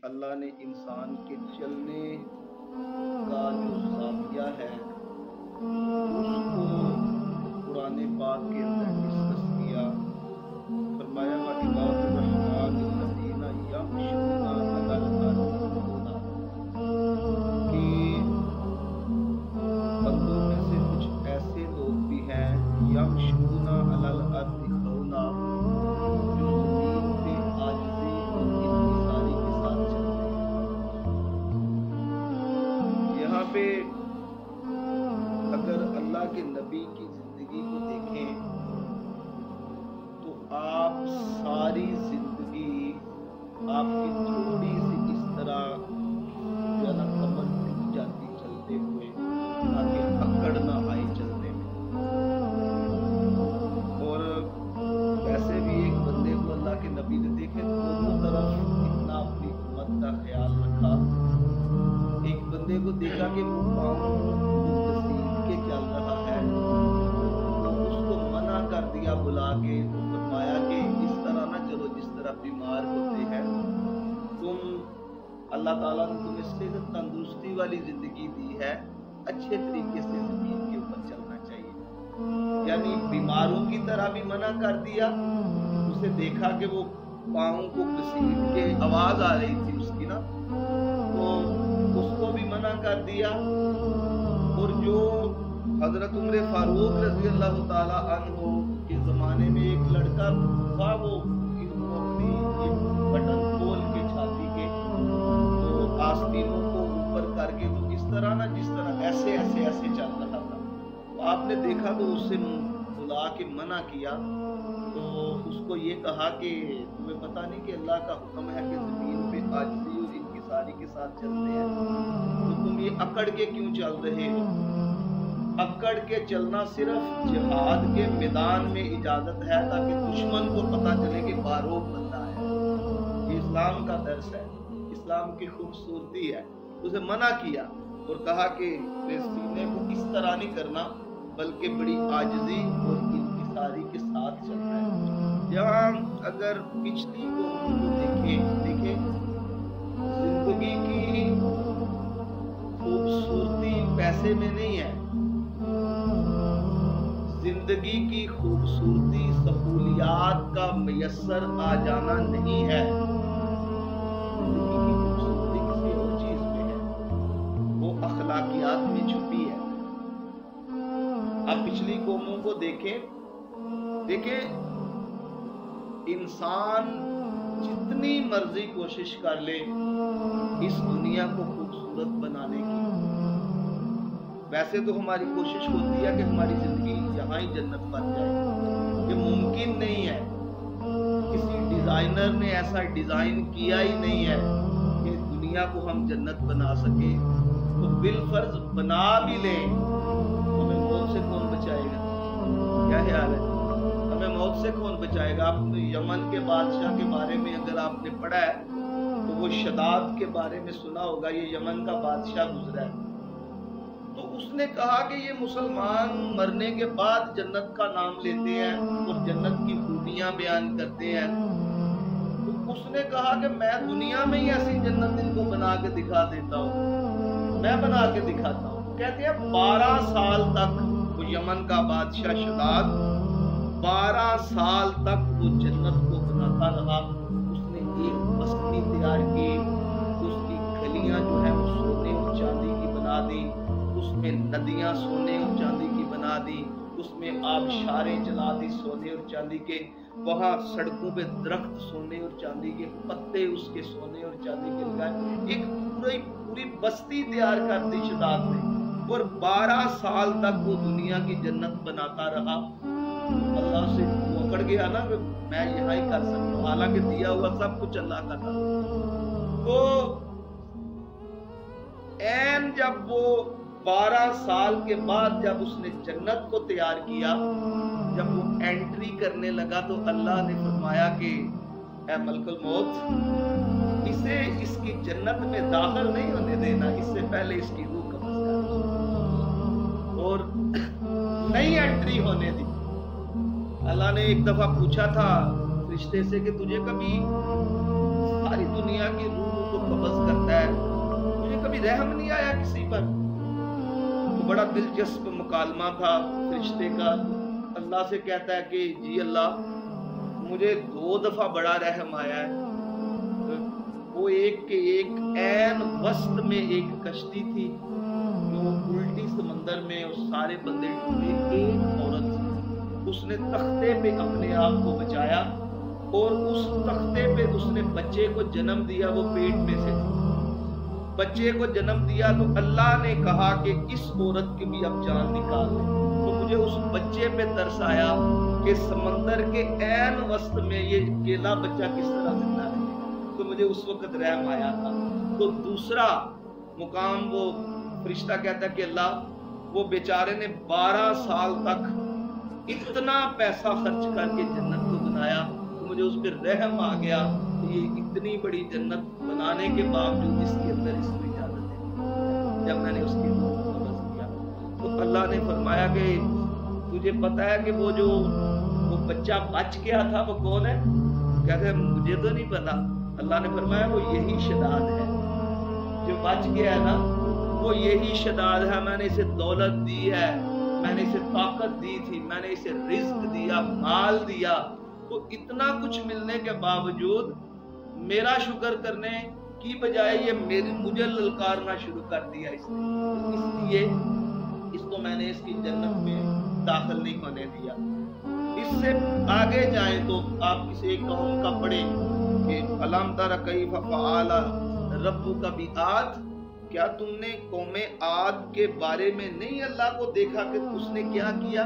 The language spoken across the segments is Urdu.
اللہ نے انسان کے چلنے کا جو زاویہ ہے اس کو قرآن پاک کے اندر ڈسکس کیا. فرمایا وَعِبَادُ الرَّحْمَنِ الَّذِينَ يَمْشُونَ عَلَى الْأَرْضِ هَوْنًا، کہ بندوں میں سے کچھ ایسے لوگ بھی ہیں یمشون علی الارض ہونا، جو زمین پہ عاجزی اور انکساری کے ساتھ چلتے ہیں. یہاں پہ اگر اللہ کے نبی کی زندگی کو دیکھیں تو آپ ساری زندگی آپ کی تھوڑی سی اس طرح جو ہے نا کمر ٹوٹ جاتی چلتے ہوئے تاکہ اکڑ نہ آئی چلنے میں. اور ویسے بھی ایک بندے کو اللہ کے نبی نے دیکھے دونوں طرف اتنا اپنی امت کا خیال رکھا. ایک بندے کو دیکھا کہ وہ پاؤں کو گھسیٹ کے چل رہا ہے تو اس کو منع کر دیا بلا کے. تو فرمایا کہ اس طرح نہ چلو جس طرح بیمار ہوتے ہیں. اللہ تعالیٰ نے تمہیں صحت تندرستی والی زندگی دی ہے، اچھے طریقے سے زمین کے اوپر چلنا چاہیے. یعنی بیماروں کی طرح بھی منع کر دیا. اسے دیکھا کہ وہ پاؤں کو گھسیٹ کے آواز آ رہی تھی اس کی نا، تو اس کو بھی منع کر دیا. اور جو حضرت عمر فاروق رضی اللہ تعالی عنہ کے زمانے میں ایک لڑکا تھا، وہ اپنی بٹن کھول کے چھاتی کے تو آستینوں کو اوپر کر کے تو اس طرح نہ جس طرح ایسے ایسے ایسے چل رہا تھا. تو آپ نے دیکھا تو اس سے بلا کے منع کیا. تو اس کو یہ کہا کہ تمہیں پتہ نہیں کہ اللہ کا حکم ہے کہ زمین پہ عاجزی اور انکساری کے ساتھ چلتے ہیں، تو تم یہ اکڑ کے کیوں چل رہے ہو؟ اکڑ کے چلنا صرف جہاد کے میدان میں اجازت ہے تاکہ دشمن کو پتہ چلے کہ باروق بندہ ہے. یہ اسلام کا درس ہے، اسلام کی خوبصورتی ہے. اسے منع کیا اور کہا کہ سینے کو اس طرح نہیں کرنا بلکہ بڑی عاجزی اور انکساری کے ساتھ چلنا ہے. یہاں اگر پچھلی قوموں کو دیکھیں زندگی کی خوبصورتی پیسے میں نہیں ہے. زندگی کی خوبصورتی سہولیات کا میسر آ جانا نہیں ہے. زندگی کی خوبصورتی کسی اور چیز میں ہے، وہ اخلاقیات میں چھپی ہے. آپ پچھلی قوموں کو دیکھیں انسان جتنی مرضی کوشش کر لے اس دنیا کو خوبصورت بنانے کی. ویسے تو ہماری کوشش ہوتی ہے کہ ہماری زندگی یہاں ہی جنت بن جائے. یہ ممکن نہیں ہے. کسی ڈیزائنر نے ایسا ڈیزائن کیا ہی نہیں ہے کہ دنیا کو ہم جنت بنا سکیں. تو بالفرض بنا بھی لیں تو ہمیں موت سے کون بچائے گا؟ کیا خیال ہے؟ ہمیں موت سے کون بچائے گا؟ آپ نے یمن کے بادشاہ کے بارے میں اگر آپ نے پڑھا ہے تو وہ شداد کے بارے میں سنا ہوگا. یہ یمن کا بادشاہ گزرا ہے. تو اس نے کہا کہ یہ مسلمان مرنے کے بعد جنت کا نام لیتے ہیں اور جنت کی خوبیاں بیان کرتے ہیں. تو اس نے کہا کہ میں دنیا میں ہی ایسی جنت ان کو بنا کے دکھا دیتا ہوں، میں بنا کے دکھاتا ہوں. کہتے ہیں 12 سال تک وہ یمن کا بادشاہ شداد 12 سال تک وہ جنت کو بناتا رہا. اس نے ایک بستی تیار کی، اس کی گلیاں جو ہے وہ سونے اور چاندی کی بنا دی، اس میں ندیاں سونے اور چاندی کی بنا دی، اس میں آبشاریں جلا دی سونے اور چاندی کے. وہاں سڑکوں پہ درخت سونے اور چاندی کے، پتے اس کے سونے اور چاندی کے لگائے. ایک پوری بستی تیار کر دی شداد نے. اور 12 سال تک وہ دنیا کی جنت بناتا رہا. اللہ سے پکڑ گیا نا کہ میں یہاں ہی کر سکتا ہوں، حالانکہ دیا ہوا سب کچھ اللہ کا تھا. تو این جب وہ 12 سال کے بعد جب اس نے جنت کو تیار کیا، جب وہ انٹری کرنے لگا تو اللہ نے فرمایا کہ اے ملک الموت، اسے اس کی جنت میں داخل نہیں ہونے دینا، اس سے پہلے اس کی روح قبض کر اور نہیں انٹری ہونے دی. اللہ نے ایک دفعہ پوچھا تھا فرشتے سے کہ تجھے کبھی ساری دنیا کی روحوں کو قبض کرتا ہے، مجھے کبھی رحم نہیں آیا کسی پر؟ تو بڑا دلچسپ مکالمہ تھا فرشتے کا. اللہ سے کہتا ہے کہ جی اللہ، مجھے 2 دفعہ بڑا رحم آیا ہے. وہ ایک کے ایک عین وسط میں ایک کشتی تھی جو الٹی سمندر میں اور سارے بندے ڈوبے. ایک عورت، اس نے تختے پہ اپنے آپ کو بچایا اور اس تختے پہ اس نے بچے کو جنم دیا. وہ پیٹ میں سے بچے کو جنم دیا تو اللہ نے کہا کہ اس عورت کی بھی اب جان نکال دے. تو مجھے اس بچے پہ ترس آیا کہ سمندر کے عین وسط میں یہ اکیلا بچہ کس طرح زندہ رہے. تو مجھے اس وقت رحم آیا تھا. تو دوسرا مقام وہ فرشتہ کہتا ہے کہ اللہ، وہ بیچارے نے 12 سال تک اتنا پیسہ خرچ کر کے جنت کو بنایا، تو مجھے اس پہ رحم آ گیا کہ یہ اتنی بڑی جنت بنانے کے باوجود اس کے اندر اس کو اجازت ہے. جب میں نے اس کی روح کو قبض کیا تو اللہ نے فرمایا کہ تجھے پتا ہے کہ وہ بچہ بچ گیا تھا وہ کون ہے؟ کہتے ہیں مجھے تو نہیں پتا. اللہ نے فرمایا وہ یہی شداد ہے جو بچ گیا ہے نا، وہ یہی شداد ہے. میں نے اسے دولت دی ہے، میں نے اسے طاقت دی تھی، میں نے اسے رزق دیا، مال دیا. تو اتنا کچھ ملنے کے باوجود میرا شکر کرنے کی بجائے یہ مجھے للکارنا شروع کر دیا. اس لیے اس کو میں نے اس کی جنت میں داخل نہیں ہونے دیا. اس سے آگے جائیں تو آپ کسی قوم کا پڑھیں کہ الم تر کیف فعل ربک بعاد، کیا تم نے قوم عاد کے بارے میں نہیں اللہ کو دیکھا کہ اس نے کیا کیا؟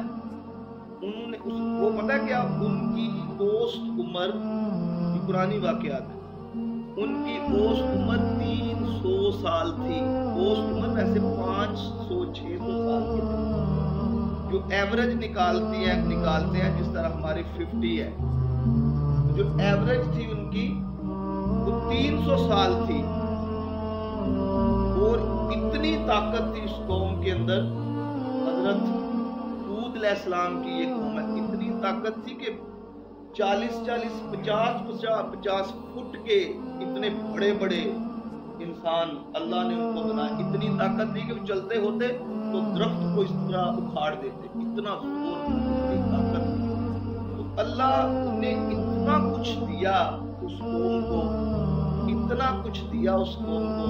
انہوں نے وہ پتہ کیا، ان کی اوسط عمر، یہ پرانی واقعات ہے، ان کی اوسط عمر 300 سال تھی. اوسط عمر ویسے 500-600 سال کی تھی. جو ایوریج نکالتے ہیں جس طرح ہماری 50 ہے، جو ایوریج تھی ان کی وہ 300 سال تھی. اور اتنی طاقت تھی اس قوم کے اندر. حضرت ہود علیہ السلام کی یہ قوم ہے، اتنی طاقت تھی کہ 50 فٹ کے اتنے بڑے بڑے انسان اللہ نے ان کو بنایا. اتنی طاقت تھی کہ وہ چلتے ہوتے تو درخت کو اس طرح اکھاڑ دیتے. اتنا زور، اتنی طاقت تھی. تو اللہ نے اتنا کچھ دیا اس قوم کو، اتنا کچھ دیا اس قوم کو.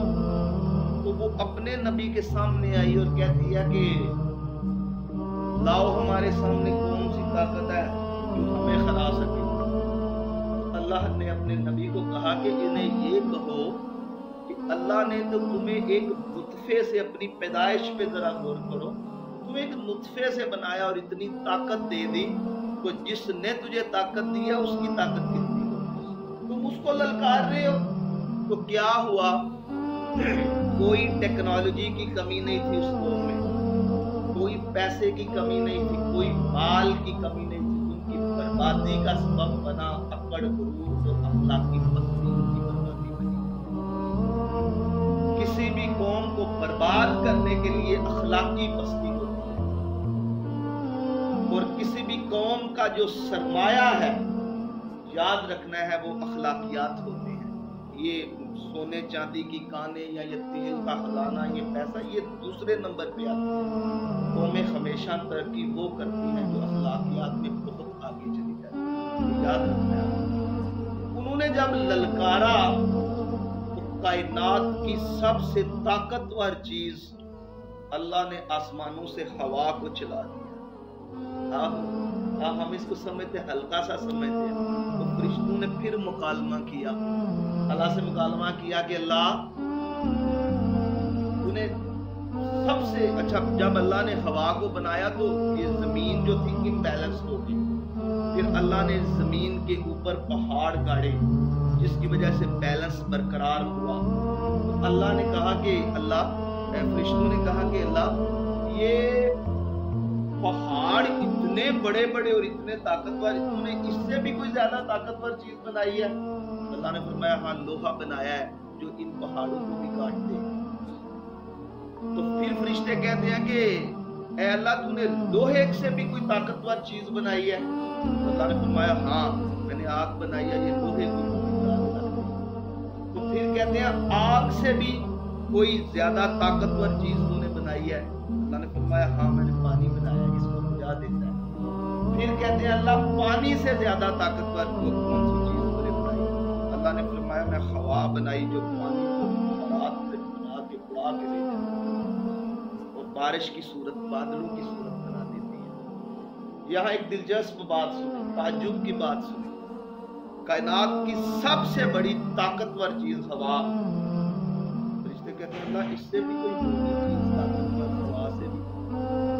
تو وہ اپنے نبی کے سامنے آئی اور کہتی ہے کہ لاؤ ہمارے سامنے کون سی طاقت ہے جو ہمیں ہرا سکے. اللہ نے اپنے نبی کو کہا کہ انہیں یہ کہو کہ اللہ نے تو تمہیں ایک نطفے سے، اپنی پیدائش پہ ذرا غور کرو، تمہیں ایک نطفے سے بنایا اور اتنی طاقت دے دی. تو جس نے تجھے طاقت دی ہے اس کی طاقت کتنی ہو؟ تم اس کو للکار رہے ہو. تو کیا ہوا؟ کوئی ٹیکنالوجی کی کمی نہیں تھی اس قوم میں، کوئی پیسے کی کمی نہیں تھی، کوئی مال کی کمی نہیں تھی. ان کی بربادی کا سبب بنا اکڑ، غرور اور اخلاقی پستی. ان کی بربادی بنی. کسی بھی قوم کو برباد کرنے کے لیے اخلاقی پستی ہوتی ہے، اور کسی بھی قوم کا جو سرمایہ ہے یاد رکھنا ہے وہ اخلاقیات ہوتے ہیں. یہ سونے چاندی کی کانیں یا یہ تیل کا خزانہ، یہ پیسہ، یہ دوسرے نمبر پہ آتے ہیں. قومیں ہمیشہ ترقی وہ کرتی ہیں جو اخلاقیات میں بہت آگے چلی جاتی ہے. یاد رکھنا ہے. انہوں نے جب للکارا تو کائنات کی سب سے طاقتور چیز اللہ نے آسمانوں سے ہوا کو چلا دیا. ہم اس کو سمجھتے ہلکا سا سمجھتے ہیں. تو فرشتوں نے پھر مکالمہ کیا، اللہ سے مکالمہ کیا کہ اللہ انہیں سب سے اچھا، جب اللہ نے ہوا کو بنایا تو یہ زمین جو تھی امبیلنس ہو گئی. پھر اللہ نے زمین کے اوپر پہاڑ گاڑے جس کی وجہ سے بیلنس برقرار ہوا. تو اللہ نے کہا کہ اللہ، فرشتوں نے کہا کہ اللہ یہ پہاڑ اتنے بڑے بڑے اور اتنے طاقتور، تم نے اس سے بھی کوئی زیادہ طاقتور چیز بنائی ہے؟ اللہ نے فرمایا ہاں، لوہا بنایا ہے جو ان پہاڑوں کو بھی کاٹ دے. تو پھر فرشتے کہتے ہیں کہ اے اللہ، تو نے لوہے سے بھی کوئی طاقتور چیز بنائی ہے؟ اللہ نے فرمایا ہاں، میں نے آگ بنائی ہے، یہ لوہے کو. تو پھر کہتے ہیں آگ سے بھی کوئی زیادہ طاقتور چیز تو نے بنائی ہے؟ اللہ نے فرمایا ہاں میں نے پانی بنایا، اس کو بجھا دیتا ہے۔ پھر کہتے ہیں اللہ پانی سے زیادہ طاقتور کون سی چیز تو نے بنائی؟ اللہ نے فرمایا میں ہوا بنائی جو پانی کو رات سے بنا کے اڑا کے لے جاتی اور بارش کی صورت، بادلوں کی صورت بنا دیتی ہے۔ یہاں ایک دلچسپ بات سنیں، تعجب کی بات سنیں، کائنات کی سب سے بڑی طاقتور چیز ہوا، فرشتے کہتے ہیں اللہ اس سے بھی کوئی بڑی چیز طاقتور ہوا سے بھی؟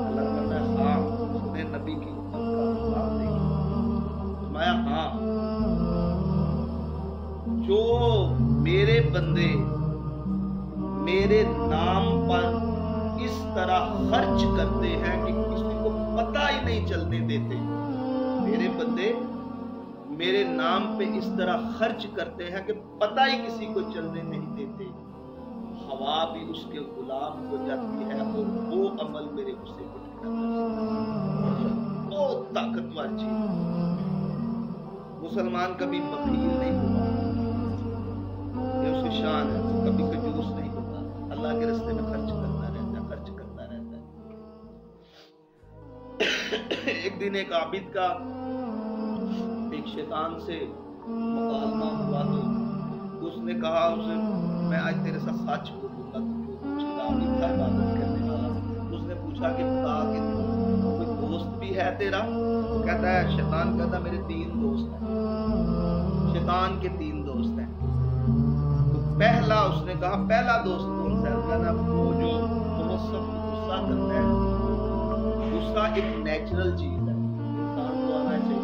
اللہ کہتا ہے ہاں، سنیں نبی کی امت کا جواب دیکھیں، فرمایا ہاں، جو میرے بندے میرے نام پر اس طرح خرچ کرتے ہیں کہ کسی کو پتہ ہی نہیں چلنے دیتے، میرے بندے میرے نام پہ اس طرح خرچ کرتے ہیں کہ پتہ ہی کسی کو چلنے نہیں دیتے، ہوا بھی اس کے غلام ہو جاتی ہے اور وہ عمل میرے غصے کو بہت طاقتور چیز۔ مسلمان کبھی بخیل نہیں ہوگا، یہ اس کی شان ہے، کبھی کنجوس نہیں ہوتا، اللہ کے راستے میں خرچ کرتا رہتا ہے، خرچ کرتا رہتا ہے۔ ایک دن ایک عابد کا ایک شیطان سے مکالمہ ہوا تو اس نے کہا اسے میں آج تیرے ساتھ سچ بولوں گا، عابد تھا عبادت کرنے والا، اس نے پوچھا کہ بتا کہ کوئی دوست بھی ہے تیرا؟ وہ کہتا ہے، شیطان کہتا ہے میرے 3 دوست ہیں، شیطان کے 3 دوست ہیں۔ تو پہلا اس نے کہا پہلا دوست کون سا ہے؟ کہنا وہ جو بہت سخت غصہ کرتا ہے، غصہ ایک نیچرل چیز ہے، انسان کو آنا چاہیے،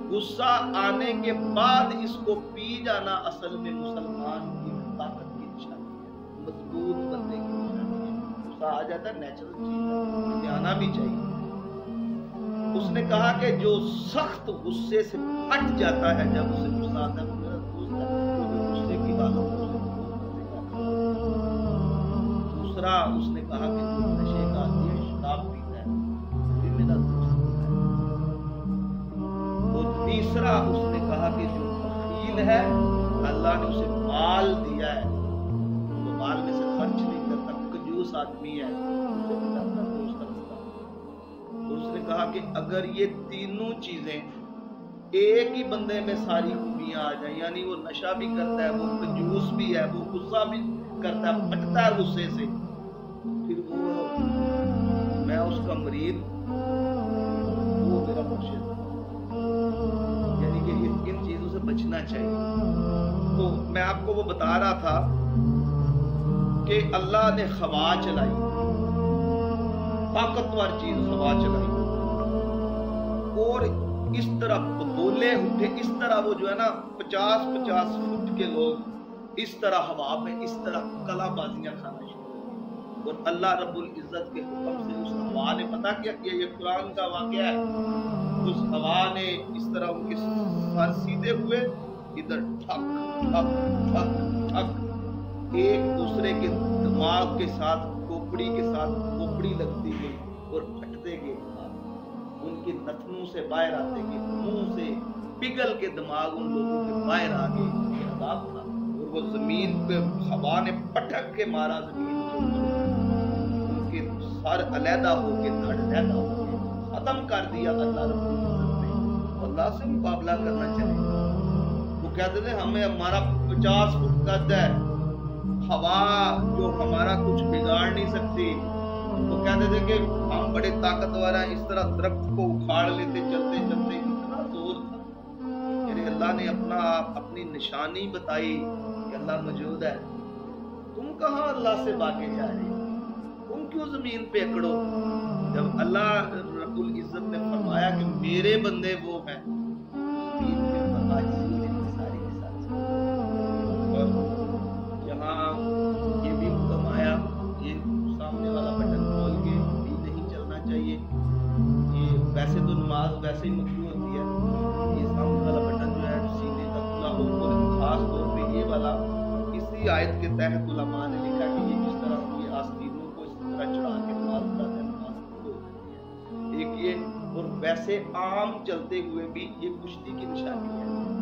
غصہ آنے کے بعد اس کو پی جانا اصل میں مسلمان کی طاقت کی نشانی ہے، مضبوط بندے کی نشانی ہے۔ غصہ آ جاتا ہے، نیچرل چیز ہے، اسے آنا بھی چاہیے۔ اس نے کہا کہ جو سخت غصے سے پھٹ جاتا ہے جب اسے غصہ آتا ہے، میرا دوست ہے، وہ غصے کی باتوں کو دوسرا اس نے کہا کہ جو نشے کا عادی ہے، شراب پیتا ہے، وہ بھی میرا دوست ہے۔ اور تیسرا اس نے کہا کہ جو بخیل ہے، اللہ نے اسے مال دیا ہے، وہ مال میں سے خرچ نہیں کرتا، کنجوس آدمی ہے، اسے بھی اپنا دوست رکھتا۔ اس نے کہا کہ اگر یہ تینوں چیزیں ایک ہی بندے میں ساری خوبیاں آ جائیں، یعنی وہ نشہ بھی کرتا ہے، وہ کنجوس بھی ہے، وہ غصہ بھی کرتا ہے، پھٹتا ہے غصے سے، پھر وہ میں اس کا مرید، وہ میرا مرشد، یعنی کہ ان چیزوں سے بچنا چاہیے۔ تو میں آپ کو وہ بتا رہا تھا کہ اللہ نے ہوا چلائی، طاقتور چیز ہوا چلائی، اور اس طرح بولے اٹھے، اس طرح وہ جو ہے نا 50-50 فٹ کے لوگ اس طرح ہوا میں اس طرح کلا بازیاں کھانا شروع کی، اور اللہ رب العزت کے حکم سے اس ہوا نے پتہ کیا کہ یہ قرآن کا واقعہ ہے، اس ہوا نے اس طرح ان کے سر سیدھے ہوئے، ادھر ٹھک ٹھک ٹھک ٹھک، ایک دوسرے کے دماغ کے ساتھ کھوپڑی کے ساتھ کھوپڑی لگتی گئی اور پھٹتے گئے، ان کے نتنوں سے باہر آتے گئے، منہ سے پگھل کے دماغ ان لوگوں کے باہر آ گئے، یہ عذاب تھا۔ اور وہ زمین پہ ہوا نے پٹک کے مارا، زمین ان کے سر علیحدہ ہو کے دھڑ علیحدہ ہو کے ختم کر دیا اللہ رب العزت نے۔ اللہ سے مقابلہ کرنا چاہیے، وہ کہتے تھے ہمیں ہمارا 50 فٹ قد ہے، ہوا جو ہمارا کچھ بگاڑ نہیں سکتی، وہ کہتے تھے کہ ہم بڑے طاقتور ہیں، اس طرح درخت کو اکھاڑ لیتے چلتے چلتے، اتنا زور تھا۔ یعنی اللہ نے اپنی نشانی بتائی کہ اللہ موجود ہے، تم کہاں اللہ سے بھاگے جا رہے ہو، تم کیوں زمین پہ اکڑو؟ جب اللہ رب العزت نے فرمایا کہ میرے بندے وہ ہیں، زمین کے اوپر عاجزی نے ساری کی ساری، اور یہاں یہ بھی حکم آیا، یہ سامنے والا بٹن کھول کے بھی نہیں چلنا چاہیے، یہ ویسے تو نماز ویسے ہی مکروہ ہوتی ہے، یہ سامنے والا بٹن جو ہے سینے کا کھلا ہو، اور خاص طور پہ یہ والا اسی آیت کے تحت علماء نے لکھا کہ یہ جس طرح یہ آستینوں کو اس طرح چڑھا کے نماز پڑھاتے ہیں، نماز مکروہ ہوتی ہے، ایک یہ، اور ویسے عام چلتے ہوئے بھی یہ کشتی کی نشانی ہے۔